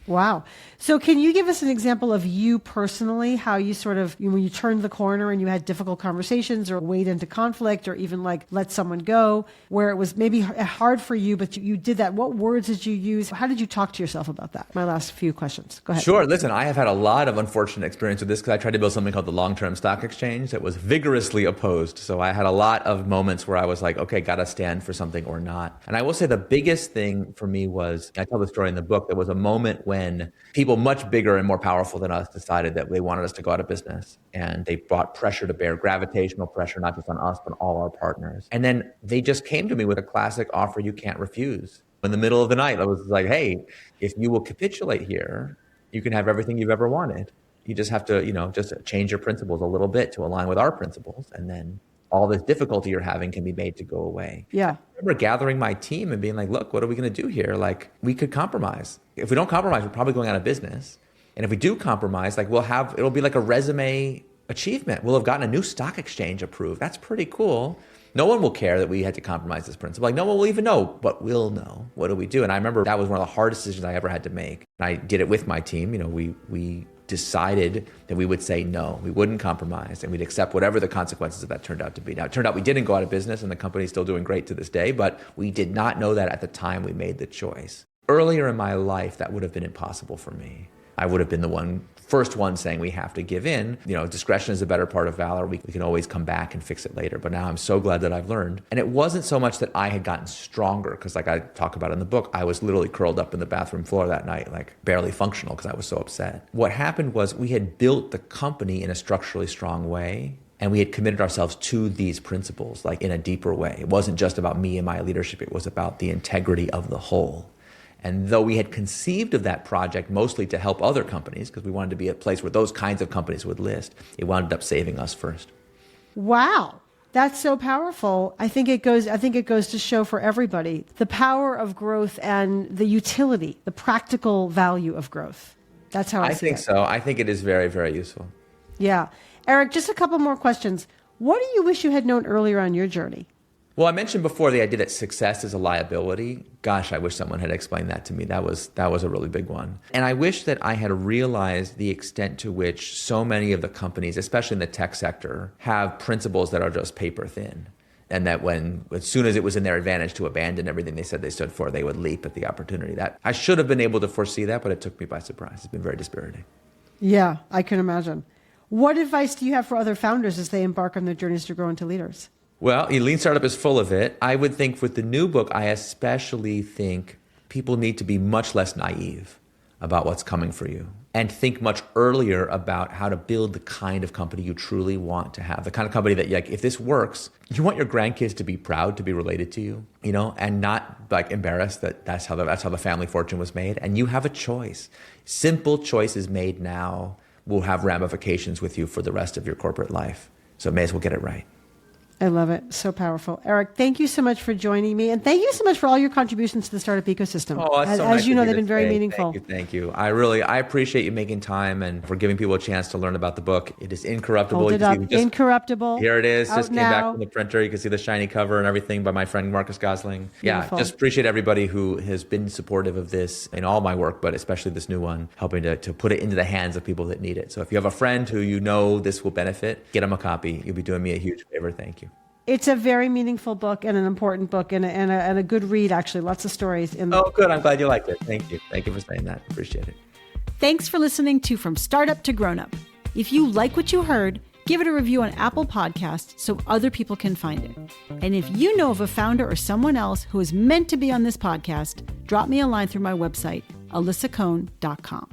Speaker 2: Wow. So can you give us an example of you personally, how you sort of, when you turned the corner and you had difficult conversations or wade into conflict or even like let someone go, where it was maybe hard for you, but you did that. What words did you use? How did you talk to yourself about that? My last few questions. Go ahead.
Speaker 1: Sure. Listen, I have had a lot of unfortunate experience with this because I tried to build something called the long-term stock exchange that was vigorously opposed. So I had a lot of moments where I was like, okay, got to stand for something or not. And I will say the biggest thing for me was, I tell the story in the book, there was a moment when people much bigger and more powerful than us decided that they wanted us to go out of business. And they brought pressure to bear, gravitational pressure, not just on us, but all our partners. And then they just came to me with a classic offer you can't refuse. In the middle of the night, I was like, hey, if you will capitulate here, you can have everything you've ever wanted. You just have to, just change your principles a little bit to align with our principles. And then all this difficulty you're having can be made to go away.
Speaker 2: Yeah.
Speaker 1: I remember gathering my team and being like, look, what are we going to do here? Like, we could compromise. If we don't compromise, we're probably going out of business. And if we do compromise, like it'll be like a resume achievement. We'll have gotten a new stock exchange approved. That's pretty cool. No one will care that we had to compromise this principle. Like no one will even know, but we'll know. What do we do? And I remember that was one of the hardest decisions I ever had to make. And I did it with my team. We decided that we would say no, we wouldn't compromise, and we'd accept whatever the consequences of that turned out to be. Now, it turned out we didn't go out of business, and the company's still doing great to this day, but we did not know that at the time we made the choice. Earlier in my life, that would have been impossible for me. I would have been the first one saying we have to give in. Discretion is a better part of valor. We can always come back and fix it later. But now I'm so glad that I've learned. And it wasn't so much that I had gotten stronger, because like I talk about in the book, I was literally curled up in the bathroom floor that night, like barely functional because I was so upset. What happened was we had built the company in a structurally strong way. And we had committed ourselves to these principles, like in a deeper way. It wasn't just about me and my leadership. It was about the integrity of the whole. And though we had conceived of that project mostly to help other companies, because we wanted to be a place where those kinds of companies would list, it wound up saving us first.
Speaker 2: Wow. That's so powerful. I think it goes to show for everybody the power of growth and the utility, the practical value of growth. That's how I see it.
Speaker 1: I think so. I think it is very, very useful.
Speaker 2: Yeah. Eric, just a couple more questions. What do you wish you had known earlier on your journey?
Speaker 1: Well, I mentioned before the idea that success is a liability. Gosh, I wish someone had explained that to me. That was a really big one. And I wish that I had realized the extent to which so many of the companies, especially in the tech sector, have principles that are just paper thin. And that as soon as it was in their advantage to abandon everything they said they stood for, they would leap at the opportunity. That I should have been able to foresee that, but it took me by surprise. It's been very dispiriting.
Speaker 2: Yeah, I can imagine. What advice do you have for other founders as they embark on their journeys to grow into leaders?
Speaker 1: Well, Lean Startup is full of it. I would think with the new book, I especially think people need to be much less naive about what's coming for you and think much earlier about how to build the kind of company you truly want to have. The kind of company that, like, if this works, you want your grandkids to be proud to be related to you, and not like embarrassed that that's how the family fortune was made. And you have a choice. Simple choices made now will have ramifications with you for the rest of your corporate life. So may as well get it right.
Speaker 2: I love it. So powerful. Eric, thank you so much for joining me. And thank you so much for all your contributions to the startup ecosystem.
Speaker 1: Oh, that's so nice
Speaker 2: as you know, they've
Speaker 1: to
Speaker 2: been very
Speaker 1: say.
Speaker 2: meaningful.
Speaker 1: Thank you. I appreciate you making time and for giving people a chance to learn about the book. It is Incorruptible.
Speaker 2: Hold it up. Incorruptible.
Speaker 1: Here it is.
Speaker 2: Out
Speaker 1: Just came
Speaker 2: now.
Speaker 1: back from the printer. You can see the shiny cover and everything by my friend Marcus Gosling.
Speaker 2: Beautiful.
Speaker 1: Yeah, just appreciate everybody who has been supportive of this in all my work, but especially this new one, helping to put it into the hands of people that need it. So if you have a friend who this will benefit, get them a copy. You'll be doing me a huge favor. Thank you.
Speaker 2: It's a very meaningful book and an important book and a good read, actually. Lots of stories in there.
Speaker 1: Oh, good. I'm glad you liked it. Thank you. Thank you for saying that. Appreciate it.
Speaker 2: Thanks for listening to From Startup to Grown Up. If you like what you heard, give it a review on Apple Podcasts so other people can find it. And if you know of a founder or someone else who is meant to be on this podcast, drop me a line through my website, alisacohn.com.